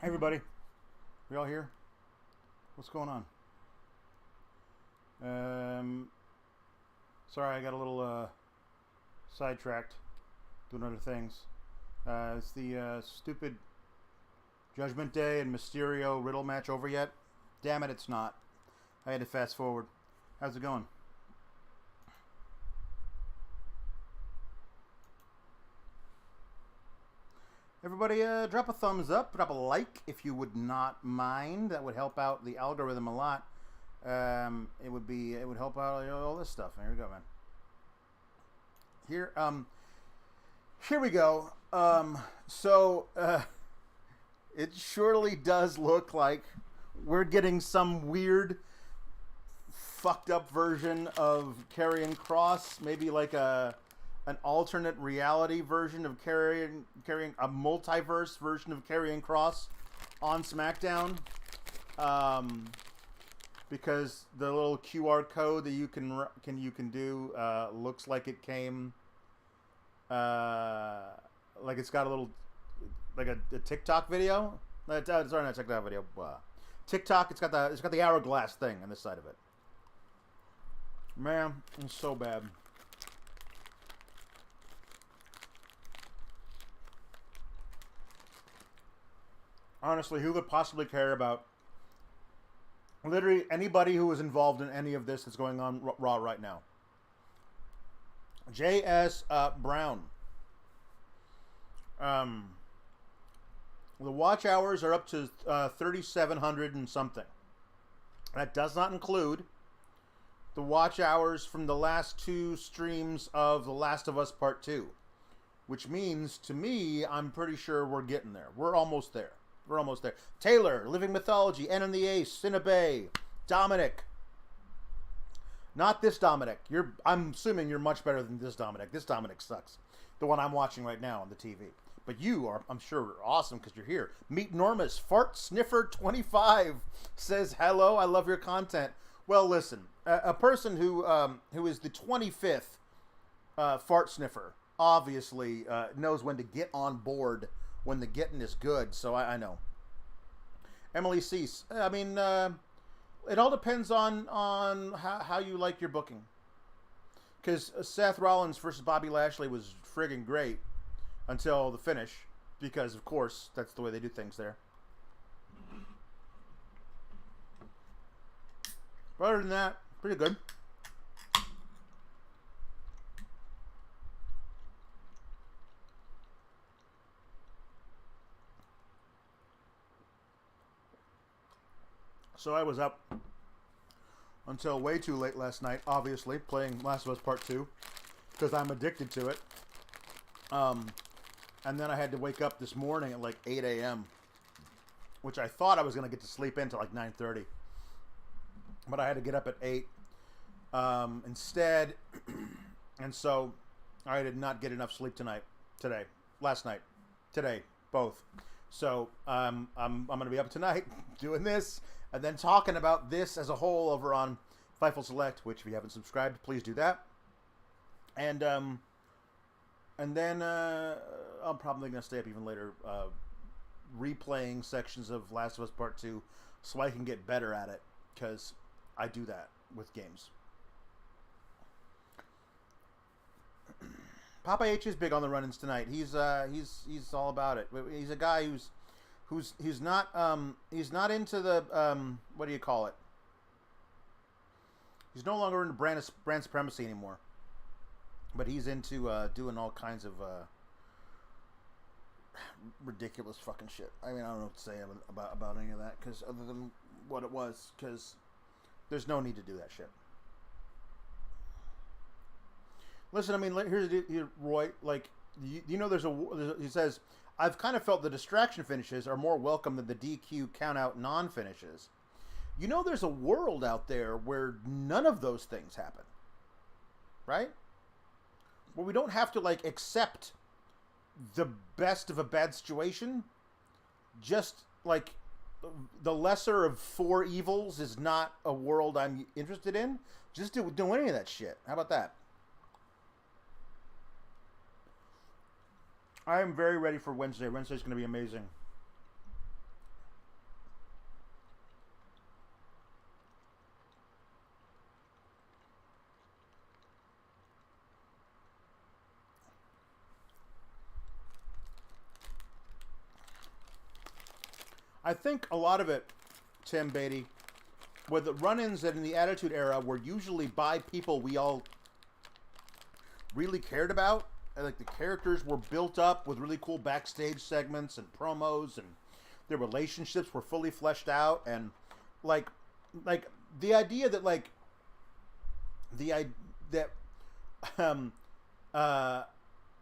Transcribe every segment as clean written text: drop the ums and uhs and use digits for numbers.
Hey everybody, we all here? What's going on? Sorry, I got a little sidetracked doing other things. Is the stupid Judgment Day and Mysterio Riddle match over yet? Damn it, it's not. I had to fast forward. How's it going? Everybody, drop a thumbs up, drop a like if you would not mind. That would help out the algorithm a lot. It would help out all this stuff. Here we go, man. Here we go. It surely does look like we're getting some weird, fucked up version of Karrion Kross. Maybe like an alternate reality version of carrying a multiverse version of Karrion Kross on SmackDown, because the little QR code that you can do looks like it came like it's got a little like a TikTok video. Sorry, not TikTok video. TikTok. It's got the hourglass thing on this side of it. Man, it's so bad. Honestly, who could possibly care about literally anybody who is involved in any of this that's going on Raw right now? J.S. Brown. The watch hours are up to 3,700 and something. That does not include the watch hours from the last two streams of The Last of Us Part 2. Which means, to me, I'm pretty sure we're getting there. We're almost there. We're almost there. Taylor, Living Mythology, N and the Ace, Cinnabay, Dominic. Not this Dominic. I'm assuming you're much better than this Dominic. This Dominic sucks. The one I'm watching right now on the TV. But you are, I'm sure, awesome because you're here. Meet Normus. Fart Sniffer 25 says, hello, I love your content. Well, listen, a person who is the 25th Fart Sniffer obviously knows when to get on board when the getting is good, so I know. Emily Cease. I mean, it all depends on how you like your booking. Because Seth Rollins versus Bobby Lashley was friggin' great until the finish, because of course that's the way they do things there. But other than that, pretty good. So I was up until way too late last night, obviously, playing Last of Us Part 2, because I'm addicted to it. And then I had to wake up this morning at like 8 a.m., which I thought I was going to get to sleep into like 9:30. But I had to get up at 8 instead. And so I did not get enough sleep last night, today, both. So I'm going to be up tonight doing this. And then talking about this as a whole over on Fightful Select, which if you haven't subscribed, please do that. And then I'm probably going to stay up even later replaying sections of Last of Us Part 2 so I can get better at it, because I do that with games. Papa H is big on the run-ins tonight. He's all about it. He's a guy he's not into the what do you call it? He's no longer into brand supremacy anymore. But he's into doing all kinds of ridiculous fucking shit. I mean, I don't know what to say about any of that, because other than what it was, because there's no need to do that shit. Listen, I mean, here's Roy. Like, you know, he says, I've kind of felt the distraction finishes are more welcome than the DQ count-out non-finishes. You know, there's a world out there where none of those things happen. Right? Where we don't have to, like, accept the best of a bad situation. Just, like, the lesser of four evils is not a world I'm interested in. Just do any of that shit. How about that? I am very ready for Wednesday. Wednesday's going to be amazing. I think a lot of it, Tim Beatty, were the run-ins in the Attitude Era were usually by people we all really cared about. Like, the characters were built up with really cool backstage segments and promos, and their relationships were fully fleshed out, and like the idea that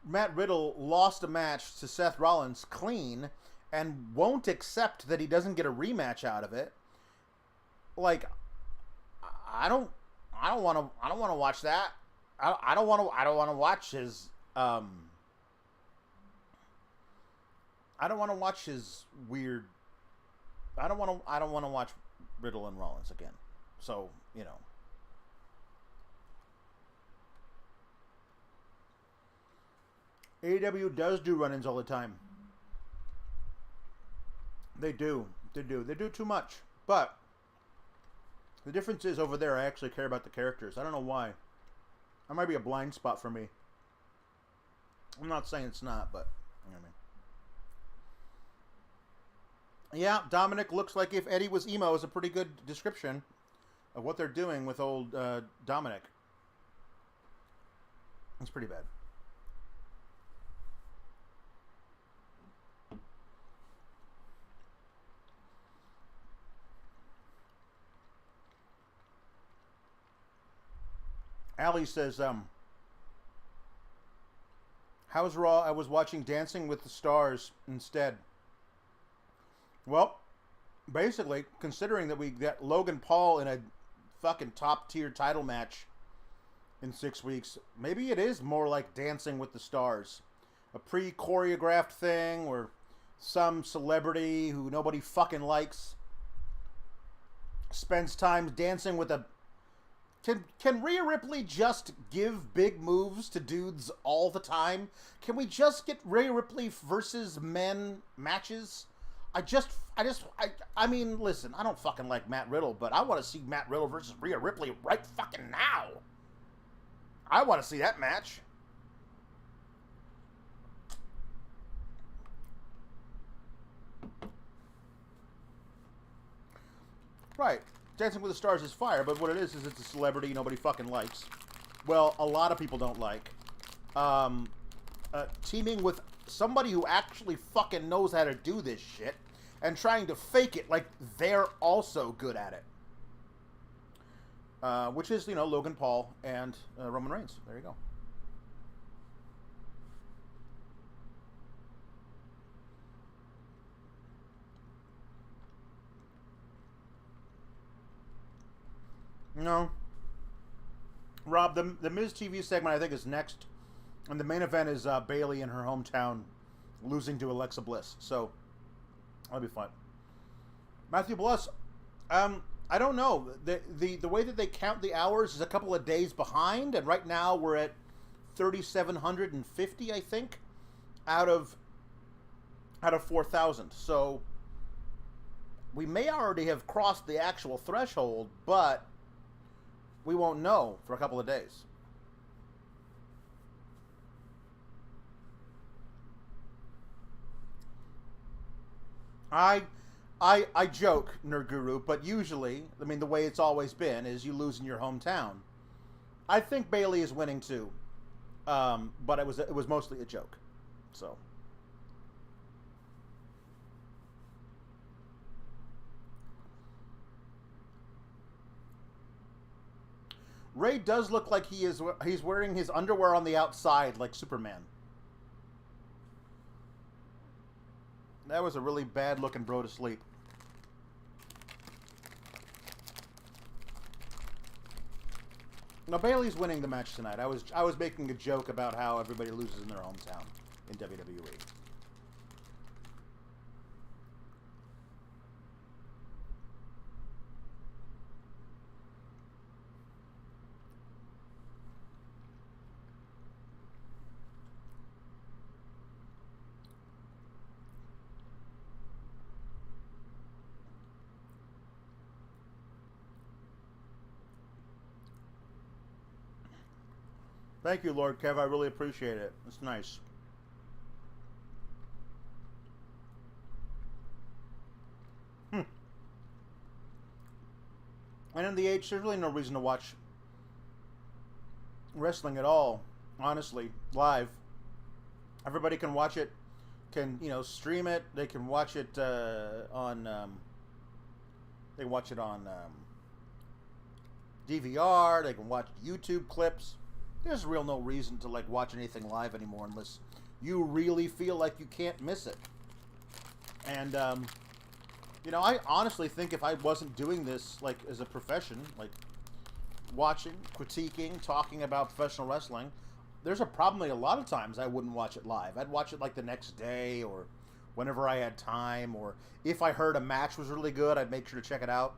Matt Riddle lost a match to Seth Rollins clean and won't accept that he doesn't get a rematch out of it. Like, I don't want to watch that. I don't want to watch his I don't want to watch his weird. I don't want to watch Riddle and Rollins again. So, you know. AEW does do run-ins all the time. They do. They do too much. But the difference is over there I actually care about the characters. I don't know why. That might be a blind spot for me. I'm not saying it's not, but you know what I mean. Yeah, Dominic looks like if Eddie was emo is a pretty good description of what they're doing with old Dominic. It's pretty bad. Allie says, how's Raw? I was watching Dancing with the Stars instead. Well, basically, considering that we got Logan Paul in a fucking top-tier title match in 6 weeks, maybe it is more like Dancing with the Stars. A pre-choreographed thing where some celebrity who nobody fucking likes spends time dancing with a... Can Rhea Ripley just give big moves to dudes all the time? Can we just get Rhea Ripley versus men matches? I mean, listen, I don't fucking like Matt Riddle, but I want to see Matt Riddle versus Rhea Ripley right fucking now. I want to see that match. Right. Dancing with the Stars is fire, but what it is it's a celebrity nobody fucking likes. Well, a lot of people don't like. Teaming with somebody who actually fucking knows how to do this shit and trying to fake it like they're also good at it. Which is, you know, Logan Paul and Roman Reigns. There you go. No. Rob, the Miz TV segment I think is next. And the main event is Bayley in her hometown losing to Alexa Bliss. So, that'll be fun. Matthew Bliss, I don't know. The way that they count the hours is a couple of days behind. And right now we're at 3,750, I think, out of 4,000. So, we may already have crossed the actual threshold, but... we won't know for a couple of days. I joke, Nerd Guru, but usually, I mean, the way it's always been is you lose in your hometown. I think Bayley is winning too, but it was mostly a joke. So. Ray does look like he's wearing his underwear on the outside like Superman. That was a really bad looking bro to sleep. Now Bayley's winning the match tonight. I was making a joke about how everybody loses in their hometown in WWE. Thank you, Lord Kev. I really appreciate it. It's nice. And in the age, there's really no reason to watch wrestling at all, honestly, live. Everybody can watch it, can, stream it. They can watch it on DVR. They can watch YouTube clips. There's real no reason to like watch anything live anymore unless you really feel like you can't miss it. And I honestly think if I wasn't doing this like as a profession, like watching, critiquing, talking about professional wrestling, there's probably a lot of times I wouldn't watch it live. I'd watch it like the next day or whenever I had time, or if I heard a match was really good, I'd make sure to check it out.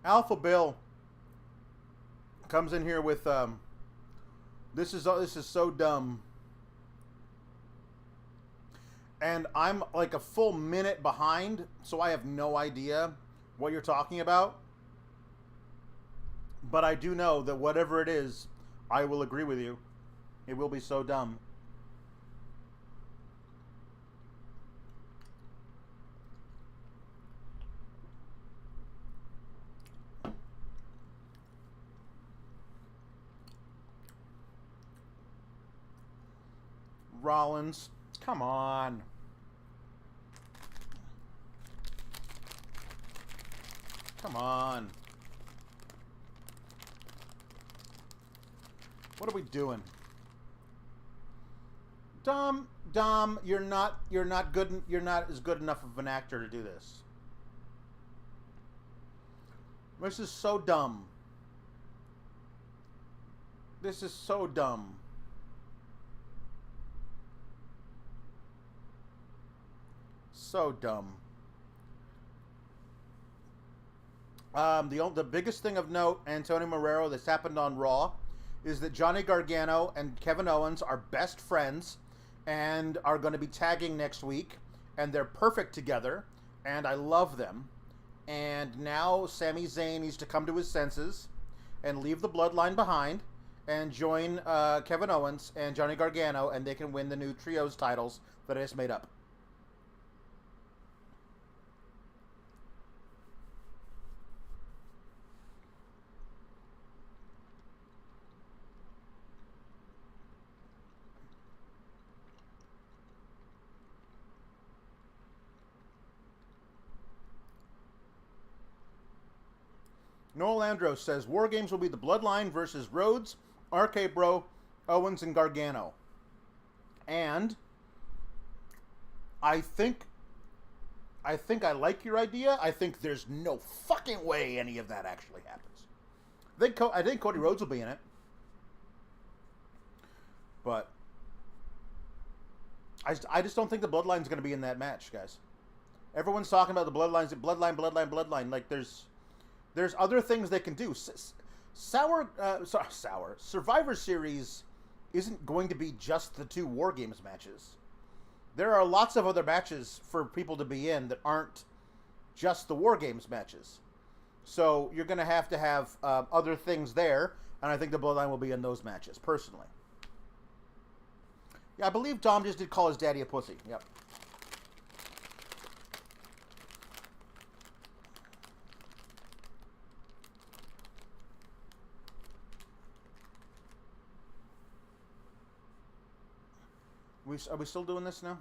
Alpha Bill comes in here with this is so dumb, and I'm like a full minute behind, so I have no idea what you're talking about. But I do know that whatever it is, I will agree with you. It will be so dumb. Rollins, come on. Come on. What are we doing? Dom, you're not good. You're not as good enough of an actor to do this. This is so dumb. This is so dumb. So dumb. The biggest thing of note, Antonio Marrero, that's happened on Raw, is that Johnny Gargano and Kevin Owens are best friends and are going to be tagging next week, and they're perfect together, and I love them. And now Sami Zayn needs to come to his senses and leave the bloodline behind and join Kevin Owens and Johnny Gargano, and they can win the new trios titles that I just made up. Noel Andros says War Games will be the Bloodline versus Rhodes, RK Bro, Owens, and Gargano. And I think I like your idea. I think there's no fucking way any of that actually happens. I think Cody Rhodes will be in it. But I just don't think the Bloodline's going to be in that match, guys. Everyone's talking about the Bloodline. Like, there's other things they can do. Survivor Series isn't going to be just the 2 War Games matches. There are lots of other matches for people to be in that aren't just the War Games matches. So you're going to have other things there, and I think the Bloodline will be in those matches, personally. Yeah, I believe Dom just did call his daddy a pussy. Yep. Are we still doing this now?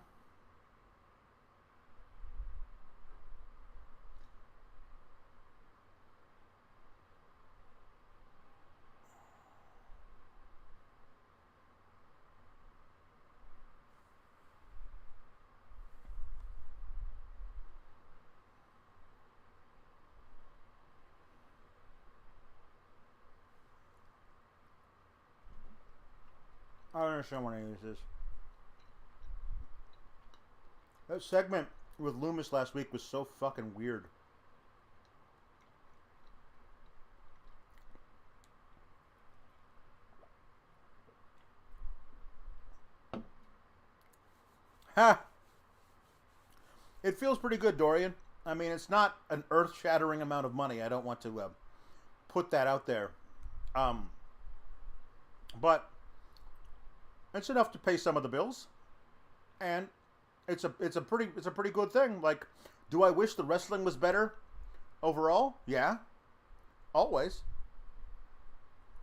I don't understand what any of this is. That segment with Lumis last week was so fucking weird. Ha! It feels pretty good, Dorian. I mean, it's not an earth-shattering amount of money. I don't want to put that out there, but it's enough to pay some of the bills, and it's a pretty good thing. Like, do I wish the wrestling was better overall? Yeah, always.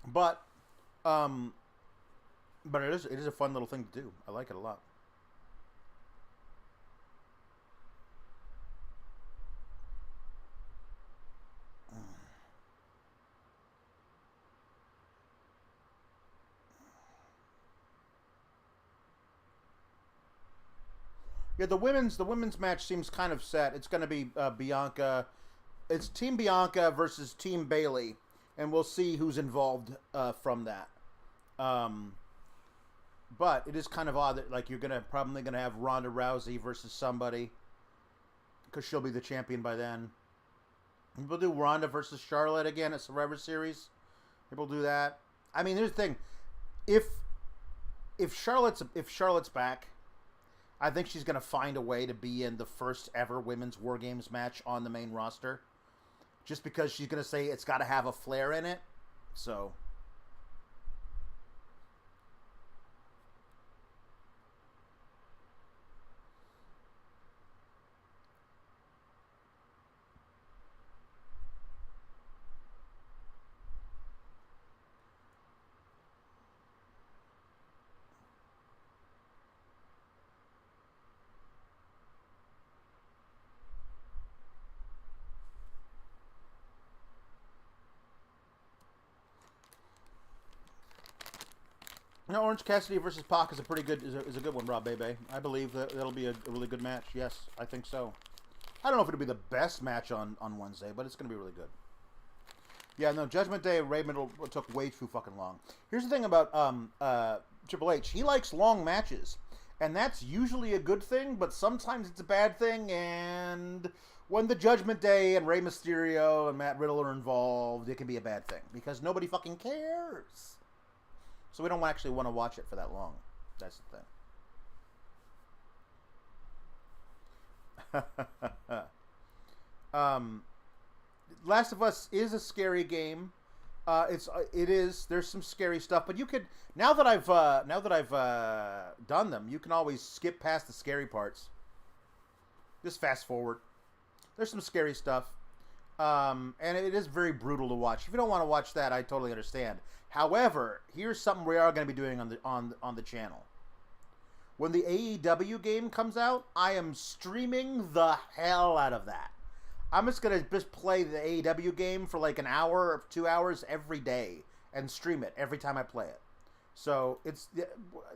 But it is a fun little thing to do. I like it a lot. Yeah, the women's match seems kind of set. It's going to be Bianca. It's Team Bianca versus Team Bayley, and we'll see who's involved from that. Um, but it is kind of odd that like you're probably gonna have Ronda Rousey versus somebody because she'll be the champion by then. We'll do Ronda versus Charlotte again at Survivor Series. People do that. I mean, here's the thing: if if Charlotte's back, I think she's gonna find a way to be in the first ever women's War Games match on the main roster, just because she's gonna say it's got to have a flair in it. So. No, Orange Cassidy versus Pac is a pretty good is a good one, Rob Bebe. I believe that'll be a really good match. Yes, I think so. I don't know if it'll be the best match on Wednesday, but it's going to be really good. Yeah, no, Judgment Day Raymond took way too fucking long. Here's the thing about Triple H. He likes long matches, and that's usually a good thing, but sometimes it's a bad thing. And when the Judgment Day and Rey Mysterio and Matt Riddle are involved, it can be a bad thing because nobody fucking cares. So we don't actually want to watch it for that long. That's the thing. Last of Us is a scary game. It is. There's some scary stuff, but you could now that I've done them, you can always skip past the scary parts. Just fast forward. There's some scary stuff, and it is very brutal to watch. If you don't want to watch that, I totally understand. However, here's something we are going to be doing on the channel. When the AEW game comes out, I am streaming the hell out of that. I'm just going to play the AEW game for like an hour or 2 hours every day and stream it every time I play it. So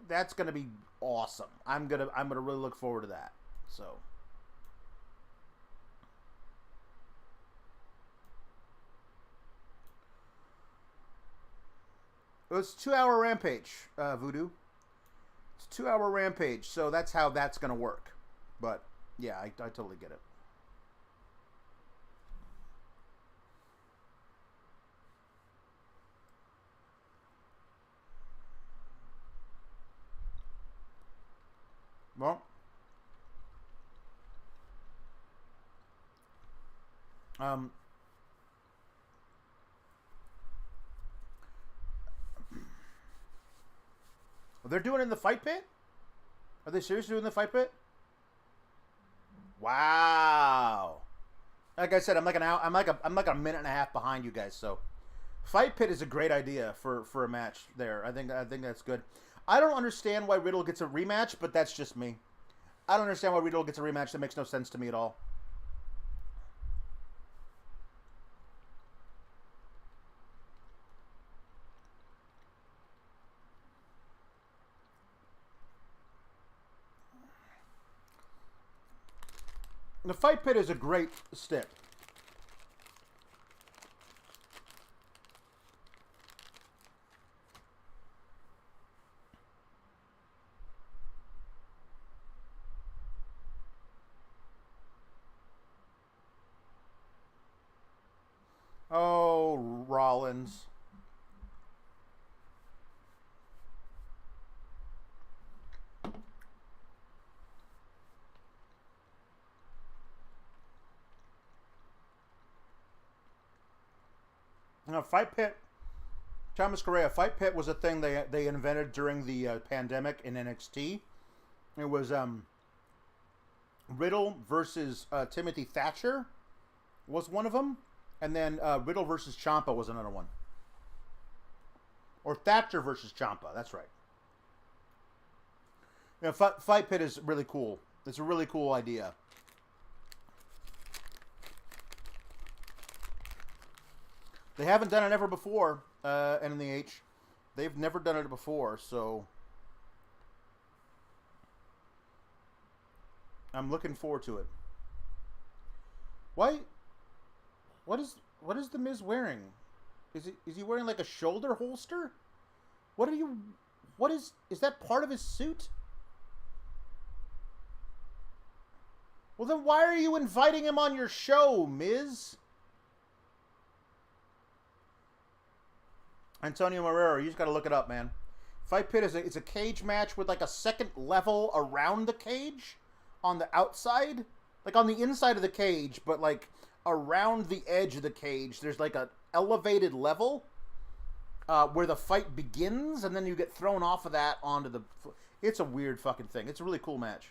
that's going to be awesome. I'm going to really look forward to that. So it's 2-hour Rampage, Voodoo. It's 2-hour Rampage, so that's how that's going to work. But yeah, I totally get it. Well, they're doing it in the Fight Pit? Are they seriously doing the Fight Pit? Wow. Like I said, I'm like a minute and a half behind you guys. So, Fight Pit is a great idea for a match there. I think that's good. I don't understand why Riddle gets a rematch, but that's just me. I don't understand why Riddle gets a rematch. That makes no sense to me at all. The Fight Pit is a great stick. Oh, Rollins. Fight Pit. Thomas Correa. Fight Pit was a thing they invented during the pandemic in NXT. It was Riddle versus Timothy Thatcher was one of them, and then Riddle versus Ciampa was another one. Or Thatcher versus Ciampa. That's right. You know, Fight Pit is really cool. It's a really cool idea. They haven't done it ever before, NNH. They've never done it before, so I'm looking forward to it. Why? What is the Miz wearing? Is he wearing like a shoulder holster? What is that part of his suit? Well, then why are you inviting him on your show, Miz? Antonio Marrero, you just got to look it up, man. Fight Pit is it's a cage match with like a second level around the cage on the outside, like on the inside of the cage, but like around the edge of the cage. There's like an elevated level where the fight begins, and then you get thrown off of that onto the. It's a weird fucking thing. It's a really cool match.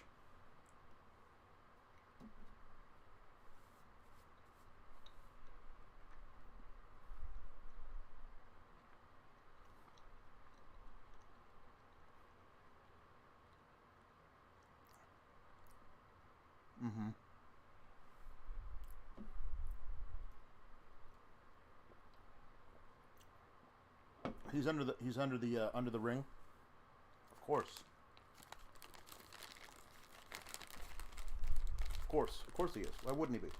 Mm-hmm. He's under the ring. Of course. Of course he is. Why wouldn't he be?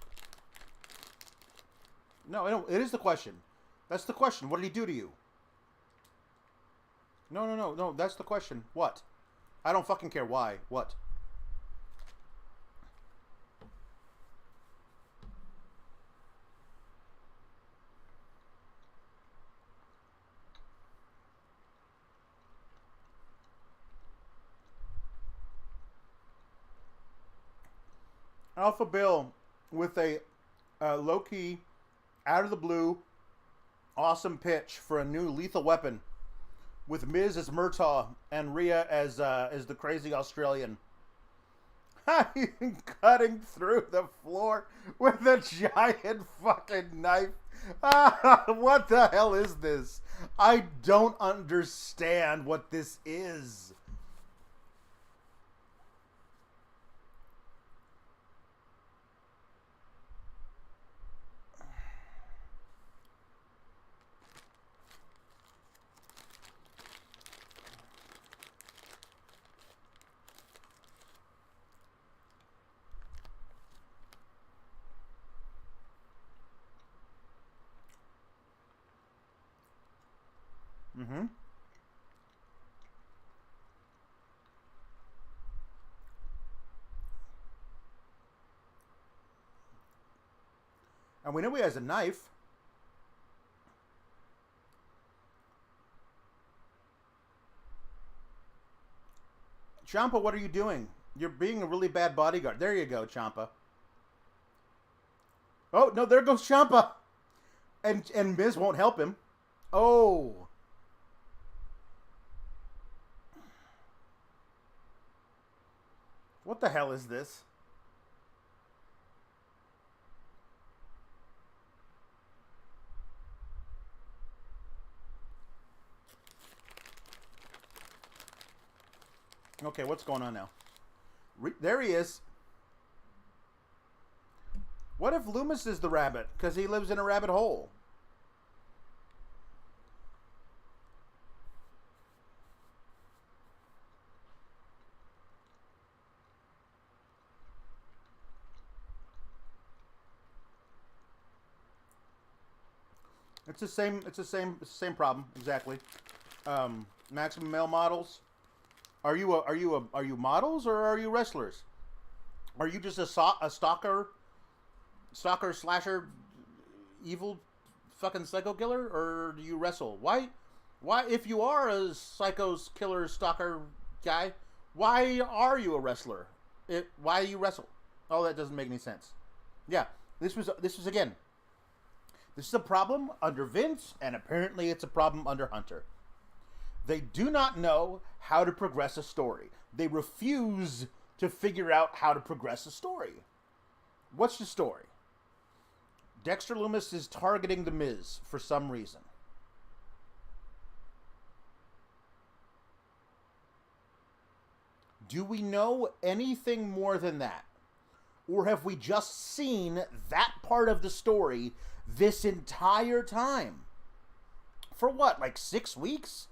No, I don't. It is the question. That's the question. What did he do to you? No. That's the question. What? I don't fucking care. Why? What? Alpha Bill with a low-key, out of the blue, awesome pitch for a new Lethal Weapon with Miz as Murtaugh and Rhea as the crazy Australian. Cutting through the floor with a giant fucking knife. What the hell is this? I don't understand what this is. Mm-hmm. And we know he has a knife. Ciampa, what are you doing? You're being a really bad bodyguard. There you go, Ciampa. Oh, no, there goes Ciampa. And Miz won't help him. Oh. What the hell is this? Okay, what's going on now? There he is. What if Lumis is the rabbit? Because he lives in a rabbit hole. It's the same problem exactly. Maximum male models. Are you models or are you wrestlers? Are you just a stalker slasher, evil, fucking psycho killer, or do you wrestle? Why? If you are a psycho killer stalker guy, why are you a wrestler? Why do you wrestle? Oh, that doesn't make any sense. Yeah, this was again. This is a problem under Vince, and apparently it's a problem under Hunter. They do not know how to progress a story. They refuse to figure out how to progress a story. What's the story? Dexter Lumis is targeting The Miz for some reason. Do we know anything more than that? Or have we just seen that part of the story this entire time? For what, like 6 weeks?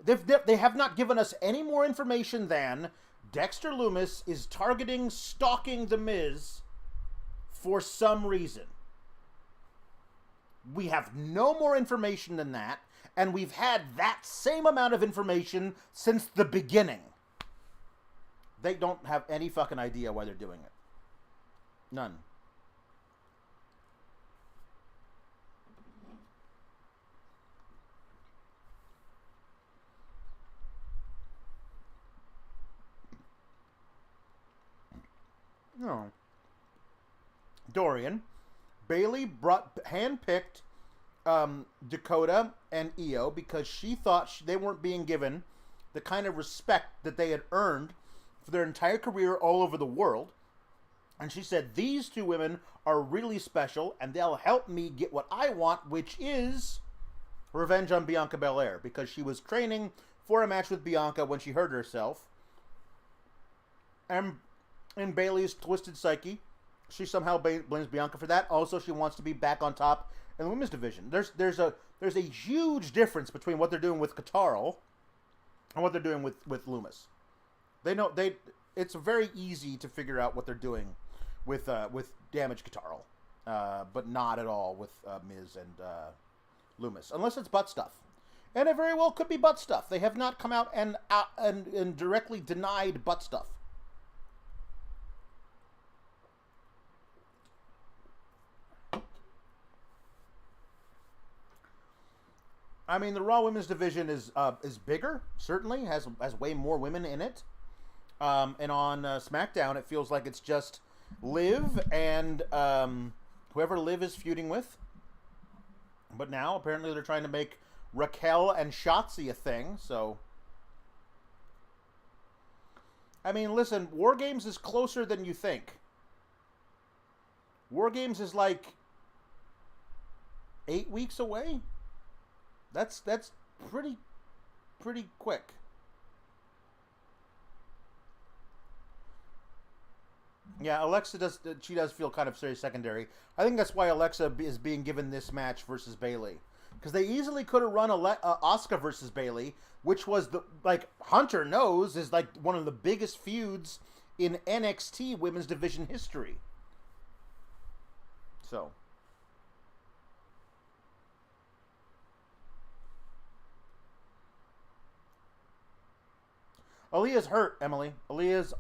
They have not given us any more information than Dexter Lumis is targeting, stalking The Miz for some reason. We have no more information than that, and we've had that same amount of information since the beginning. They don't have any fucking idea why they're doing it. None. No. Dorian. Bayley handpicked Dakota and Io because she thought they weren't being given the kind of respect that they had earned for their entire career all over the world. And she said, these two women are really special, and they'll help me get what I want, which is revenge on Bianca Belair, because she was training for a match with Bianca when she hurt herself. And in Bayley's twisted psyche, she somehow blames Bianca for that. Also, she wants to be back on top in the women's division. There's a huge difference between what they're doing with Catarl and what they're doing with Lumis. It's very easy to figure out what they're doing with Damage Catarl, but not at all with Miz and Lumis, unless it's butt stuff. And it very well could be butt stuff. They have not come out and directly denied butt stuff. I mean, the Raw Women's Division is bigger, certainly, has way more women in it. And on SmackDown, it feels like it's just Liv and whoever Liv is feuding with. But now, apparently, they're trying to make Raquel and Shotzi a thing, so... I mean, listen, War Games is closer than you think. War Games is like 8 weeks away? That's pretty quick. Yeah, Alexa does feel kind of very secondary. I think that's why Alexa is being given this match versus Bayley, because they easily could have run Asuka versus Bayley, which was Hunter knows is like one of the biggest feuds in NXT Women's Division history. So. Aaliyah's hurt, Emily. Aaliyah's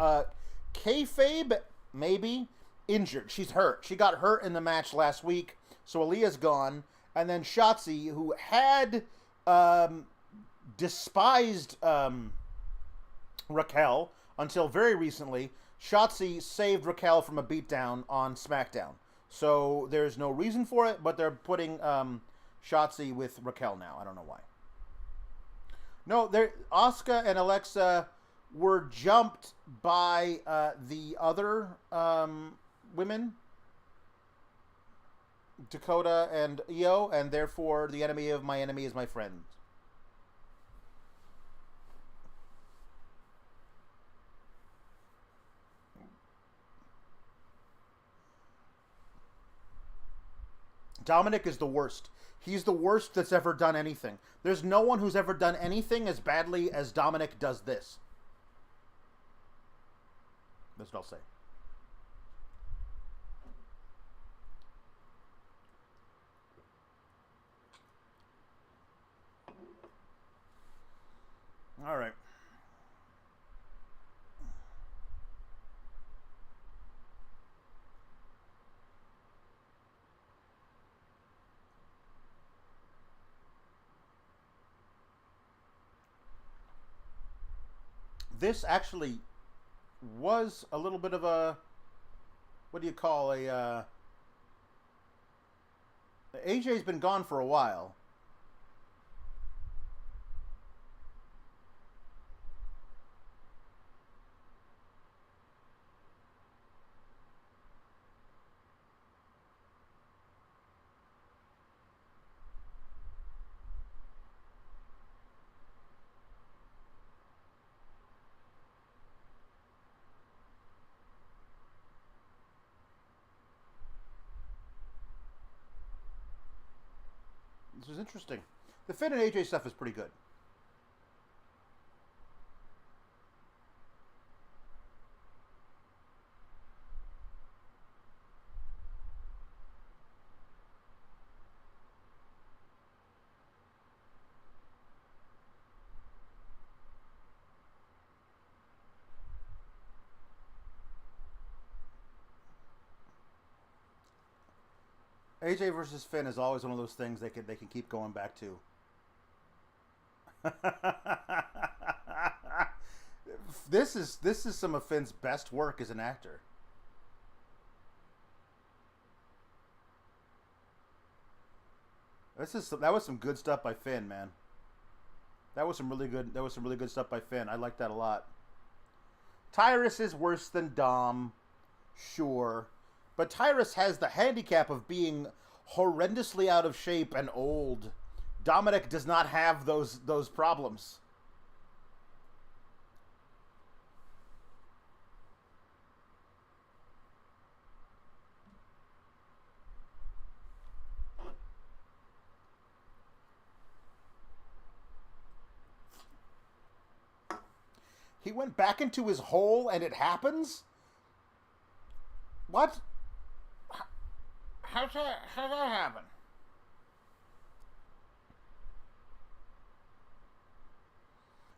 kayfabe, maybe, injured. She's hurt. She got hurt in the match last week, so Aaliyah's gone. And then Shotzi, who had despised Raquel until very recently, Shotzi saved Raquel from a beatdown on SmackDown. So there's no reason for it, but they're putting Shotzi with Raquel now. I don't know why. No, Asuka and Alexa were jumped by the other women, Dakota and Io, and therefore the enemy of my enemy is my friend. Dominic is the worst. He's the worst that's ever done anything. There's no one who's ever done anything as badly as Dominic does this. That's what I'll say. All right. This actually was a little bit of a, what do you call, a AJ's been gone for a while. This is interesting. The Finn and AJ stuff is pretty good. AJ versus Finn is always one of those things they can keep going back to. This is some of Finn's best work as an actor. That was some good stuff by Finn, man. That was some really good stuff by Finn. I like that a lot. Tyrus is worse than Dom, sure. But Tyrus has the handicap of being horrendously out of shape and old. Dominic does not have those problems. He went back into his hole and it happens? What? How'd that happen?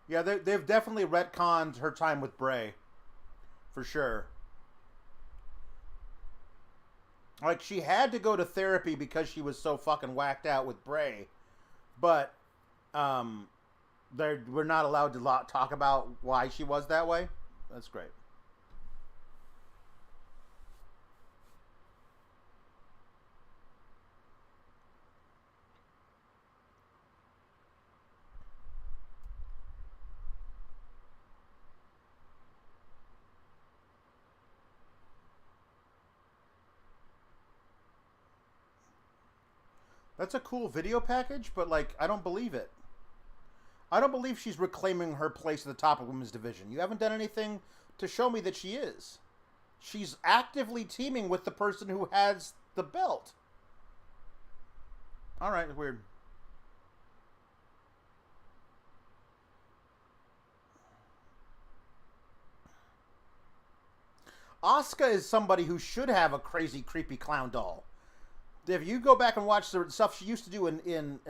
Yeah, they've definitely retconned her time with Bray. For sure. Like, she had to go to therapy because she was so fucking whacked out with Bray. But, we're not allowed to talk about why she was that way. That's great. That's a cool video package, but, like, I don't believe it. I don't believe she's reclaiming her place at the top of women's division. You haven't done anything to show me that she is. She's actively teaming with the person who has the belt. All right, weird. Asuka is somebody who should have a crazy, creepy clown doll. If you go back and watch the stuff she used to do in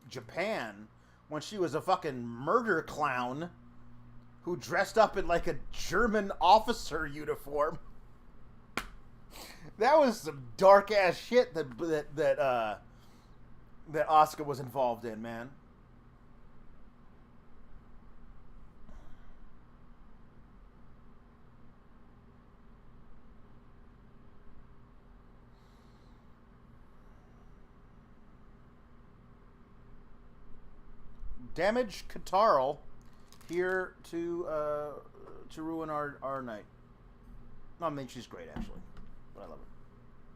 Japan, when she was a fucking murder clown who dressed up in like a German officer uniform, that was some dark ass shit that Asuka was involved in, man. Damage Katarl here to ruin our night. I mean, she's great actually, but I love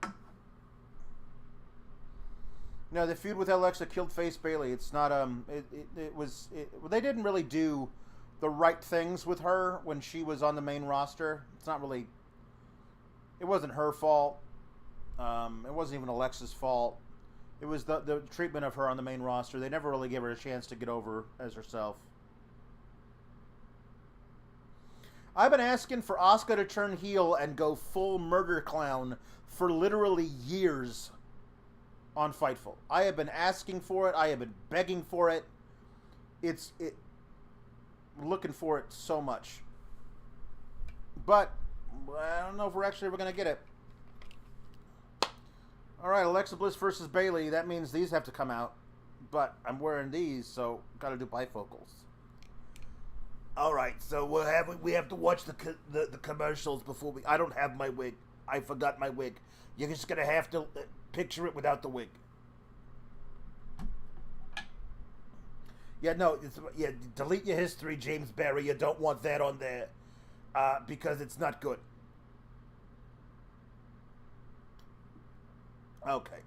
her. No, the feud with Alexa killed face Bayley. It's not they didn't really do the right things with her when she was on the main roster. It's not really. It wasn't her fault. It wasn't even Alexa's fault. It was the treatment of her on the main roster. They never really gave her a chance to get over as herself. I've been asking for Asuka to turn heel and go full murder clown for literally years on Fightful. I have been asking for it. I have been begging for it. Looking for it so much. But I don't know if we're actually ever going to get it. Alright, Alexa Bliss versus Bayley. That means these have to come out. But I'm wearing these, so gotta do bifocals. Alright, so we have to watch the commercials before we... I don't have my wig. I forgot my wig. You're just gonna have to picture it without the wig. Yeah, no, delete your history, James Barry. You don't want that on there because it's not good. Okay.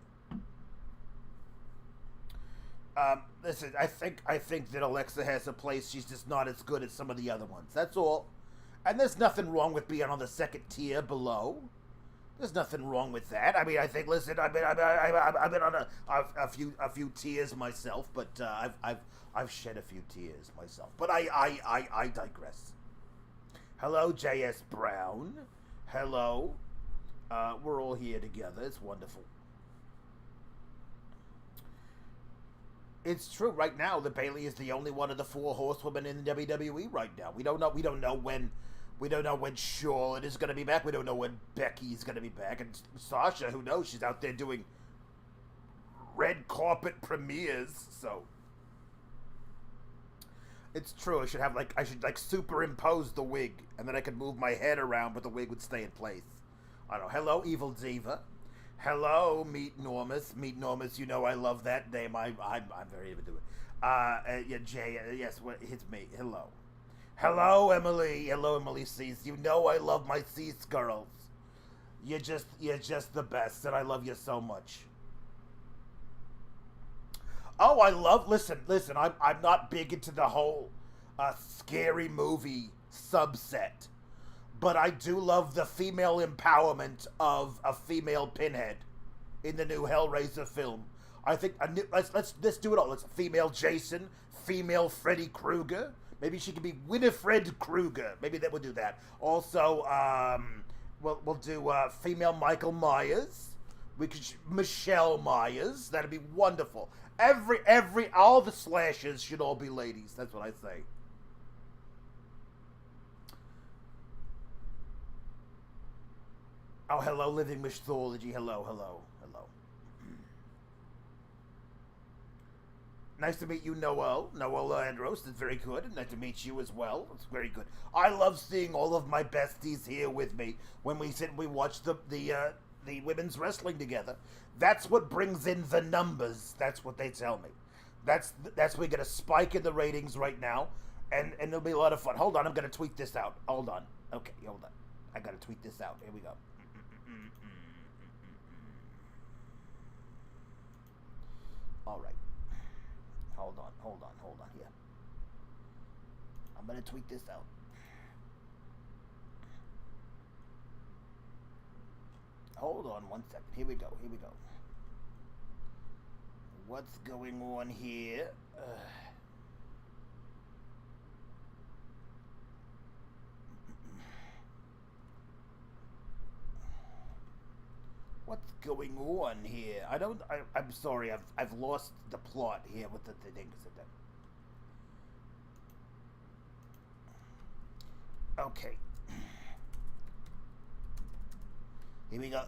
Listen, I think that Alexa has a place. She's just not as good as some of the other ones. That's all. And there's nothing wrong with being on the second tier below. There's nothing wrong with that. I mean, I think. Listen, I've been on a few tears myself, but I've shed a few tears myself. But I digress. Hello, J.S. Brown. Hello. We're all here together. It's wonderful. It's true. Right now, the Bayley is the only one of the 4 horsewomen in the WWE right now. We don't know when Charlotte is going to be back. We don't know when Becky is going to be back. And Sasha, who knows? She's out there doing red carpet premieres. So it's true. I should superimpose the wig, and then I could move my head around, but the wig would stay in place. I don't know. Hello, Evil Diva. Hello, Meet Normus. Meet Normus, you know I love that name. I'm very into it. Yeah, Jay, yes, it's me. Hello. Hello, Emily. Hello, Emily Cease. You know I love my Cease girls. You're just the best, and I love you so much. Oh, listen, I'm not big into the whole scary movie subset. But I do love the female empowerment of a female Pinhead in the new Hellraiser film. I think let's do it all. Let's female Jason, female Freddy Krueger. Maybe she could be Winifred Krueger. Maybe that would do that. Also, we'll do female Michael Myers. We could Michelle Myers. That'd be wonderful. All the slashers should all be ladies. That's what I say. Oh, hello, Living Mythology. Hello. Nice to meet you, Noel. Noel Andros. It's very good. Nice to meet you as well. It's very good. I love seeing all of my besties here with me when we sit and we watch the women's wrestling together. That's what brings in the numbers. That's what they tell me. That's we get a spike in the ratings right now, and it'll be a lot of fun. Hold on, I'm gonna tweet this out. Hold on. Okay, hold on. I gotta tweet this out. Here we go. All right. Hold on here. I'm going to tweet this out. Hold on 1 second. Here we go. What's going on here? What's going on here? I'm sorry, I've lost the plot here with the things. Okay. Here we go.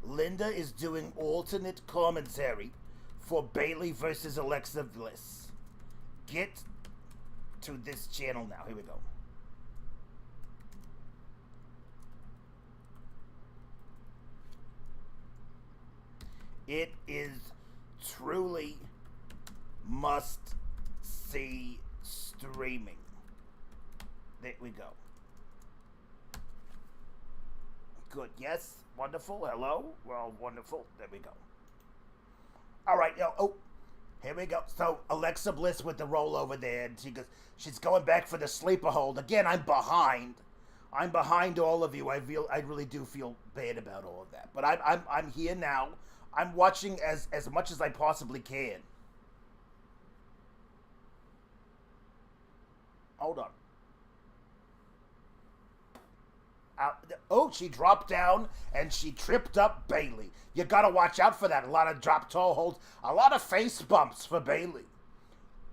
Linda is doing alternate commentary for Bayley versus Alexa Bliss. Get to this channel now. Here we go. It is truly must-see streaming. There we go. Good. Yes. Wonderful. Hello. Well, wonderful. There we go. All right. Here we go. So Alexa Bliss with the rollover there, and she's going back for the sleeper hold. Again, I'm behind. I'm behind all of you. I really do feel bad about all of that. But I'm here now. I'm watching as much as I possibly can. Hold on. She dropped down and she tripped up Bayley. You gotta watch out for that. A lot of drop toe holds, a lot of face bumps for Bayley.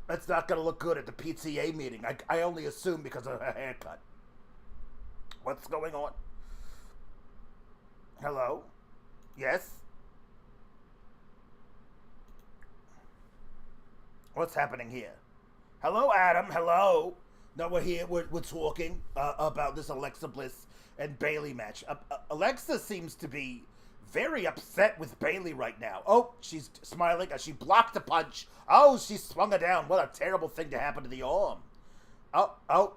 That's not gonna look good at the PTA meeting. I only assume because of her haircut. What's going on? Hello? Yes? What's happening here? Hello, Adam. Hello. No, we're here. We're talking about this Alexa Bliss and Bayley match. Alexa seems to be very upset with Bayley right now. Oh, she's smiling as she blocked a punch. Oh, she swung her down. What a terrible thing to happen to the arm. Oh,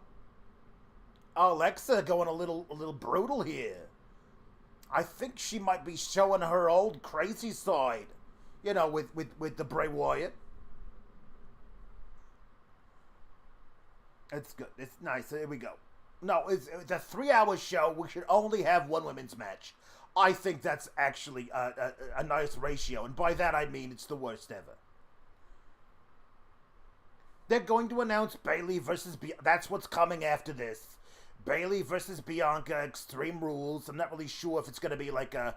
Alexa going a little brutal here. I think she might be showing her old crazy side, you know, with the Bray Wyatt. It's good. It's nice. Here we go. No, it's a 3-hour show. We should only have one women's match. I think that's actually a nice ratio, and by that I mean it's the worst ever. They're going to announce Bayley versus that's what's coming after this. Bayley versus Bianca, Extreme Rules. I'm not really sure if it's going to be like a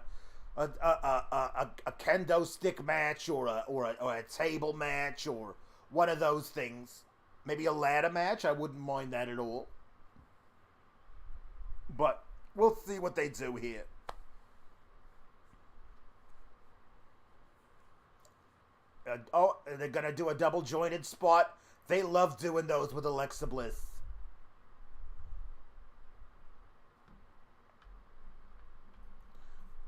kendo stick match or a table match or one of those things. Maybe a ladder match. I wouldn't mind that at all. But we'll see what they do here. They're going to do a double jointed spot. They love doing those with Alexa Bliss.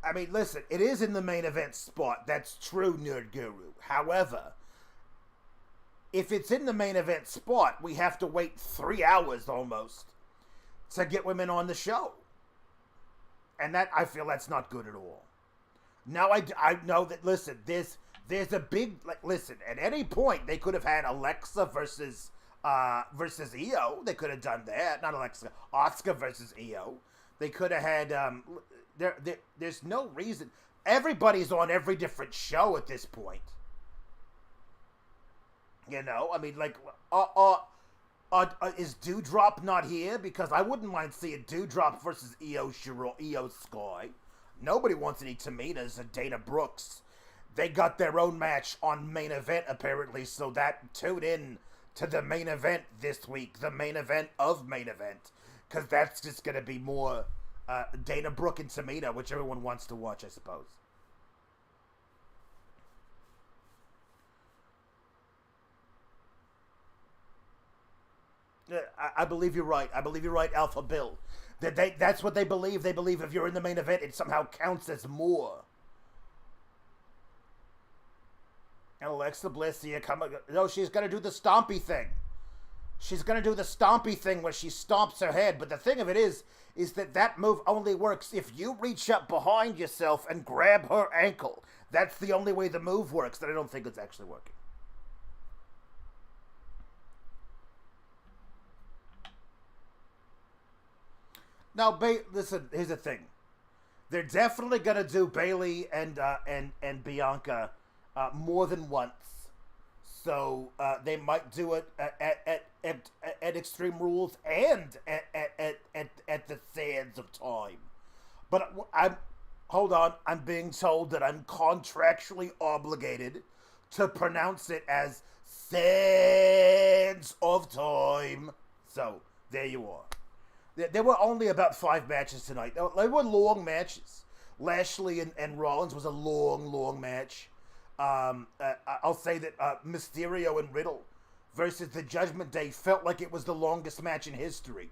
I mean, listen, it is in the main event spot. That's true, Nerd Guru. However, if it's in the main event spot, we have to wait 3 hours almost to get women on the show. And that, I feel that's not good at all. Now, I know that, listen, there's a big, listen, at any point, they could have had Alexa versus Io. They could have done that. Not Alexa. Asuka versus Io. They could have had, there's no reason. Everybody's on every different show at this point. You know, I mean, like, is Doudrop not here? Because I wouldn't mind seeing Doudrop versus Io Sky. Nobody wants any Taminas and Dana Brooks. They got their own match on main event, apparently, so that tune in to the main event this week, the main event of main event, because that's just going to be more Dana Brooke and Tamina, which everyone wants to watch, I suppose. I believe you're right. I believe you're right, Alpha Bill. That's what they believe. They believe if you're in the main event, it somehow counts as more. And Alexa Bliss here no, she's going to do the stompy thing. She's going to do the stompy thing where she stomps her head. But the thing of it is that move only works if you reach up behind yourself and grab her ankle. That's the only way the move works, and I don't think it's actually working. Now, listen, here's the thing. They're definitely going to do Bayley and Bianca more than once. So they might do it at Extreme Rules and at the Sands of Time. But hold on, I'm being told that I'm contractually obligated to pronounce it as Sands of Time. So there you are. There were only about 5 matches tonight. They were long matches. Lashley and Rollins was a long match. I'll say that Mysterio and Riddle versus the Judgment Day felt like it was the longest match in history.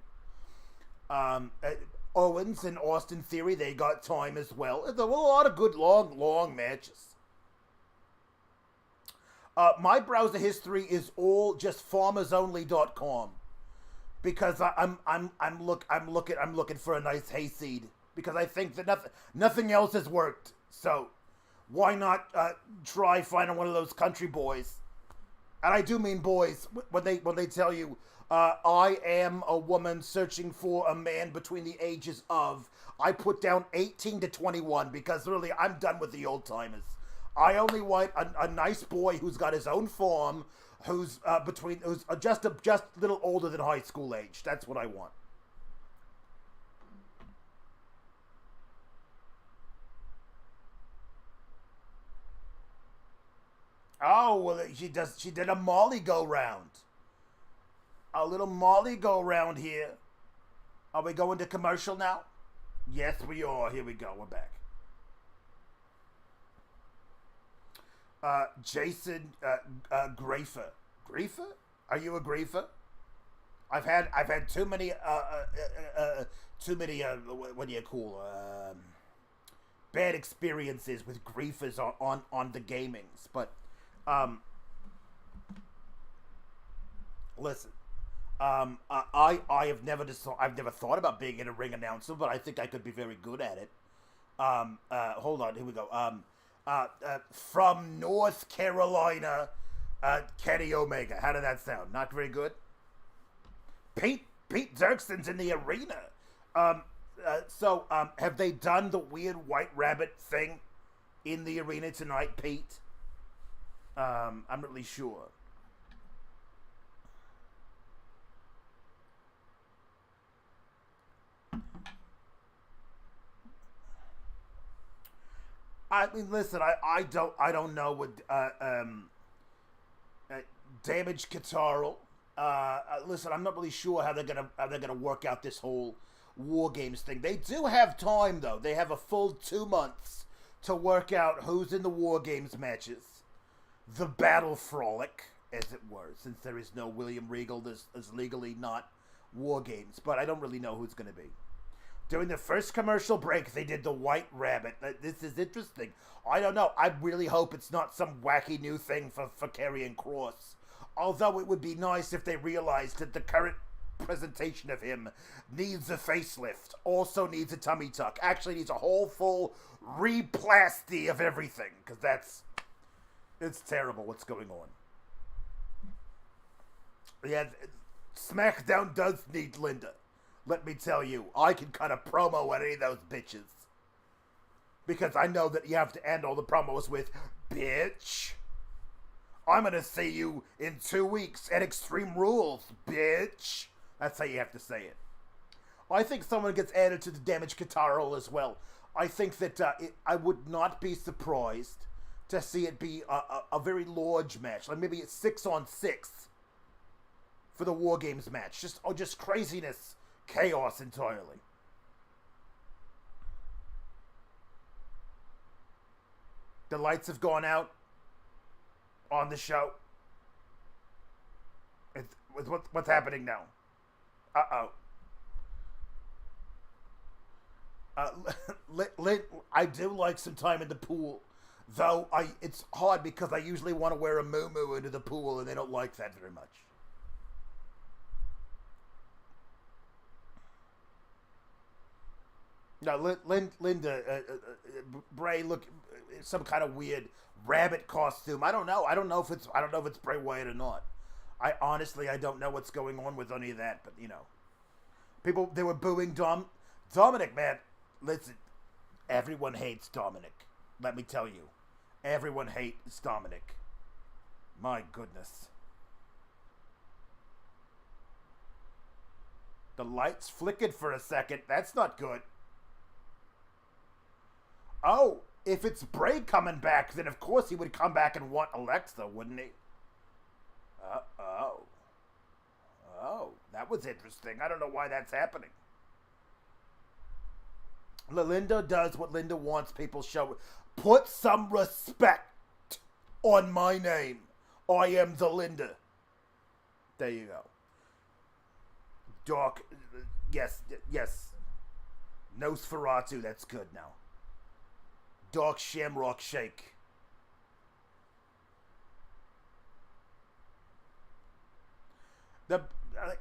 Owens and Austin Theory, they got time as well. There were a lot of good long matches. My browser history is all just farmersonly.com because I'm looking for a nice hayseed because I think that nothing else has worked. So why not try finding one of those country boys? And I do mean boys when they tell you, I am a woman searching for a man between the ages of. I put down 18 to 21 because really I'm done with the old timers. I only want a nice boy who's got his own farm, who's just a little older than high school age. That's what I want. Oh, well, she did a Molly go round. A little Molly go round here. Are we going to commercial now? Yes, we are. Here we go. We're back. Jason Grafer. Grafer? Are you a Grafer? I've had too many what do you call bad experiences with griefers on the gamings. But listen, I've never thought about being in a ring announcer, but I think I could be very good at it. Hold on, here we go. From North Carolina, Kenny Omega. How did that sound? Not very good. Pete Dirkson's in the arena. So have they done the weird White Rabbit thing in the arena tonight, Pete? I'm not really sure. I mean, listen, I don't know what Damage Guitar. Listen, I'm not really sure how they're gonna work out this whole War Games thing. They do have time though. They have a full 2 months to work out who's in the War Games matches, the Battle Frolic, as it were, since there is no William Regal. There's legally not War Games, but I don't really know who's gonna be. During the first commercial break, they did the White Rabbit. This is interesting. I don't know. I really hope it's not some wacky new thing for Karrion Kross. Although it would be nice if they realized that the current presentation of him needs a facelift, also needs a tummy tuck, actually needs a whole full replasty of everything, because it's terrible what's going on. Yeah, SmackDown does need Linda. Let me tell you, I can cut a promo at any of those bitches. Because I know that you have to end all the promos with, bitch. I'm going to see you in 2 weeks at Extreme Rules, bitch. That's how you have to say it. I think someone gets added to the Damage Guitar as well. I think that I would not be surprised to see it be a very large match. Like maybe it's 6-on-6 for the War Games match. Just craziness. Chaos entirely. The lights have gone out on the show. What's happening now? I do like some time in the pool, though it's hard because I usually want to wear a muumuu into the pool, and they don't like that very much. No, Linda, Bray look some kind of weird rabbit costume. I don't know. I don't know if it's Bray Wyatt or not. I honestly don't know what's going on with any of that. But people they were booing Dominic. Man, listen, everyone hates Dominic. Let me tell you, everyone hates Dominic. My goodness. The lights flickered for a second. That's not good. Oh, if it's Bray coming back, then of course he would come back and want Alexa, wouldn't he? Oh, that was interesting. I don't know why that's happening. Linda does what Linda wants people show. Put some respect on my name. I am the Linda. There you go. Doc, yes. Nosferatu, that's good now. Dark Shamrock Shake.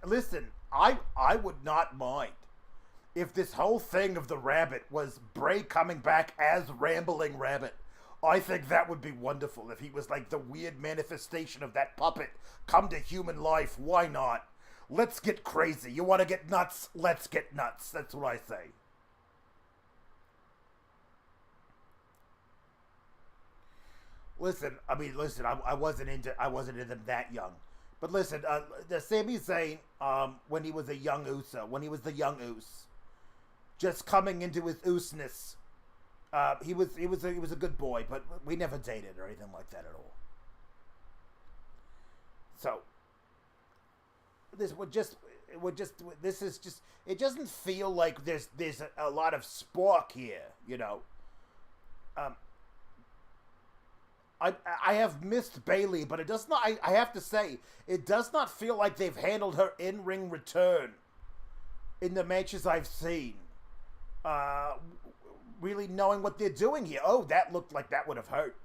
Listen, I would not mind if this whole thing of the rabbit was Bray coming back as Rambling Rabbit. I think that would be wonderful if he was like the weird manifestation of that puppet come to human life. Why not? Let's get crazy. You want to get nuts? Let's get nuts. That's what I say. Listen, I wasn't into them that young. But listen, the Sami Zayn, when he was a young Uso, when he was the young Us, just coming into his Usness, he was a good boy, but we never dated or anything like that at all. So it doesn't feel like there's a lot of spark here, I have missed Bayley, but it does not. I have to say, it does not feel like they've handled her in-ring return in the matches I've seen. Really knowing what they're doing here. Oh, that looked like that would have hurt.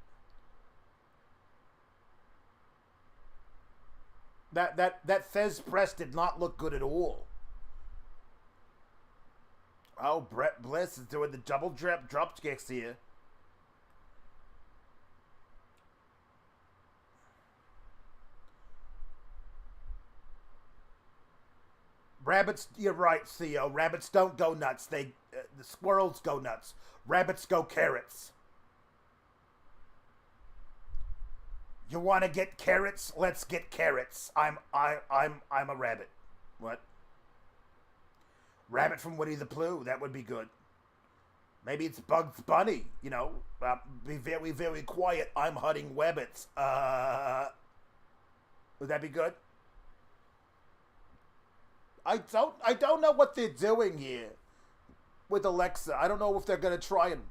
That Fez press did not look good at all. Oh, Bliss is doing the double drop kicks here. Rabbits, you're right, Theo. Rabbits don't go nuts. The squirrels go nuts. Rabbits go carrots. You want to get carrots? Let's get carrots. I'm a rabbit. What? Rabbit from Winnie the Pooh. That would be good. Maybe it's Bugs Bunny. You know, be very, very quiet. I'm hunting rabbits. Would that be good? I don't know what they're doing here with Alexa. I don't know if they're gonna try and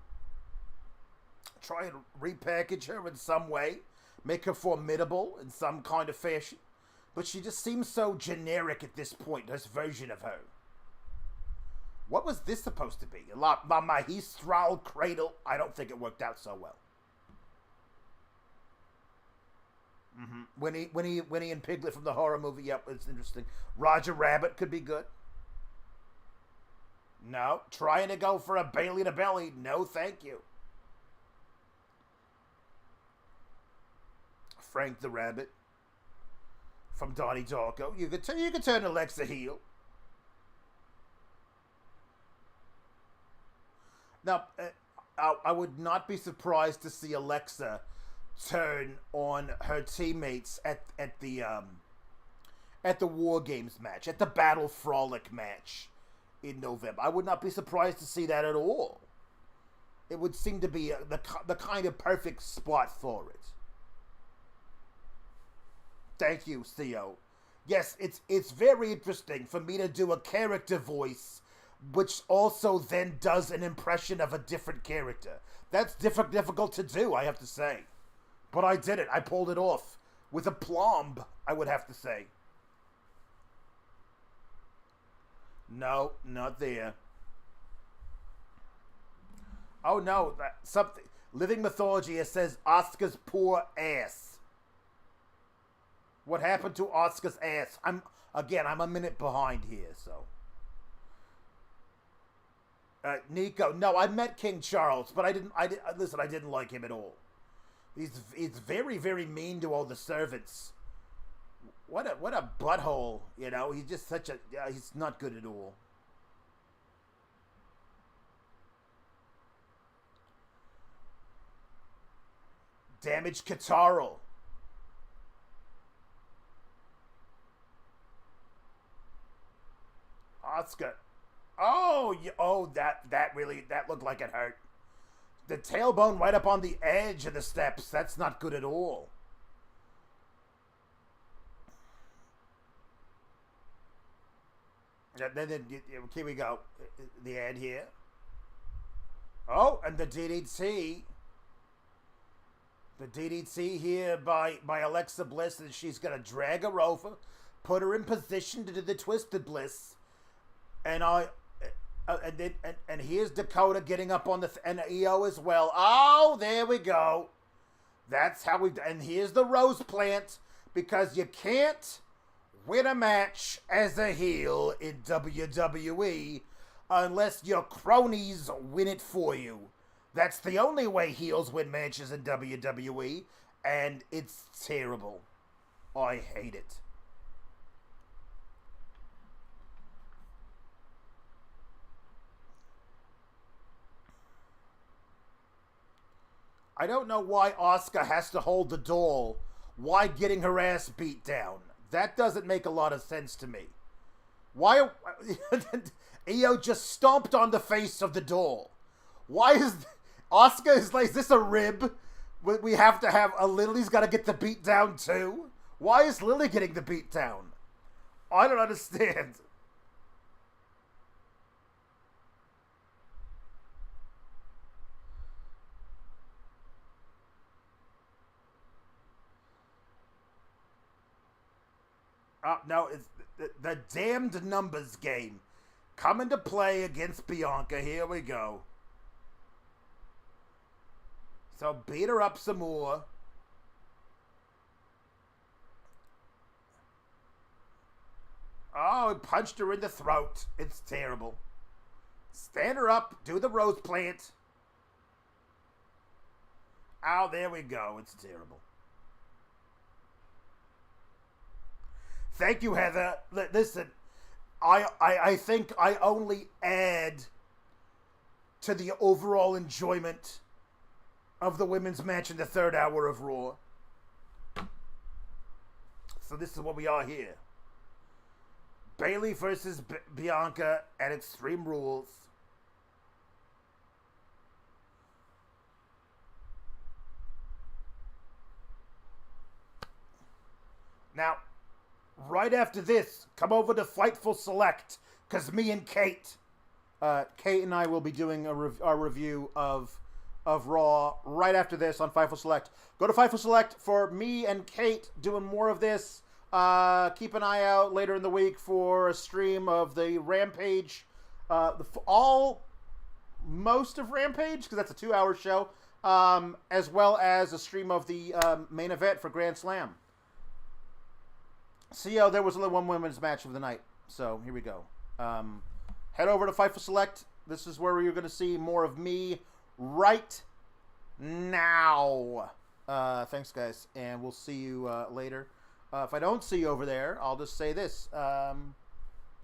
repackage her in some way, make her formidable in some kind of fashion. But she just seems so generic at this point, this version of her. What was this supposed to be? My Magistral Cradle? I don't think it worked out so well. Winnie and Piglet from the horror movie. Yep, it's interesting. Roger Rabbit could be good. No, trying to go for a Bayley to belly. No, thank you. Frank the Rabbit from Donnie Darko. You could turn Alexa heel. Now, I would not be surprised to see Alexa turn on her teammates at the War Games match, at the Battle Frolic match in November. I would not be surprised to see that at all. It would seem to be the kind of perfect spot for it. Thank you, Theo. Yes, it's very interesting for me to do a character voice which also then does an impression of a different character. That's difficult to do, I have to say. But I did it. I pulled it off with aplomb, I would have to say. No, not there. Oh no, something. Living Mythology, it says Asuka's poor ass. What happened to Asuka's ass? I'm a minute behind here, so. Nico, no, I met King Charles, but I didn't like him at all. He's very, very mean to all the servants. What a butthole, you know. He's just he's not good at all. Damaged Catarrh. Asuka. That looked like it hurt. The tailbone right up on the edge of the steps. That's not good at all. Then here we go. The ad here. Oh, and the DDT. The DDT here by Alexa Bliss, and she's gonna drag her over, put her in position to do the Twisted Bliss, and here's Dakota getting up on and EO as well. Oh, there we go. That's how and here's the rose plant, because you can't win a match as a heel in WWE unless your cronies win it for you. That's the only way heels win matches in WWE, and it's terrible. I hate it. I don't know why Asuka has to hold the doll. Why getting her ass beat down? That doesn't make a lot of sense to me. Why? Io just stomped on the face of the doll. Why is Asuka is like, is this a rib? We have to have Lily's got to get the beat down too? Why is Lily getting the beat down? I don't understand. No, it's the damned numbers game. Coming to play against Bianca. Here we go. So beat her up some more. Oh, he punched her in the throat. It's terrible. Stand her up. Do the rose plant. Oh, there we go. It's terrible. Thank you, Heather. Listen, I think I only add to the overall enjoyment of the women's match in the third hour of Raw. So this is what we are here. Bayley versus Bianca at Extreme Rules. Now, right after this, come over to Fightful Select, because me and Kate and I will be doing our review of Raw right after this on Fightful Select. Go to Fightful Select for me and Kate doing more of this. Keep an eye out later in the week for a stream of the Rampage, most of Rampage, because that's a 2-hour show, as well as a stream of the main event for Grand Slam. See, there was only one women's match of the night, so here we go. Head over to Fightful Select. This is where you're going to see more of me right now. Thanks, guys, and we'll see you later. If I don't see you over there, I'll just say this.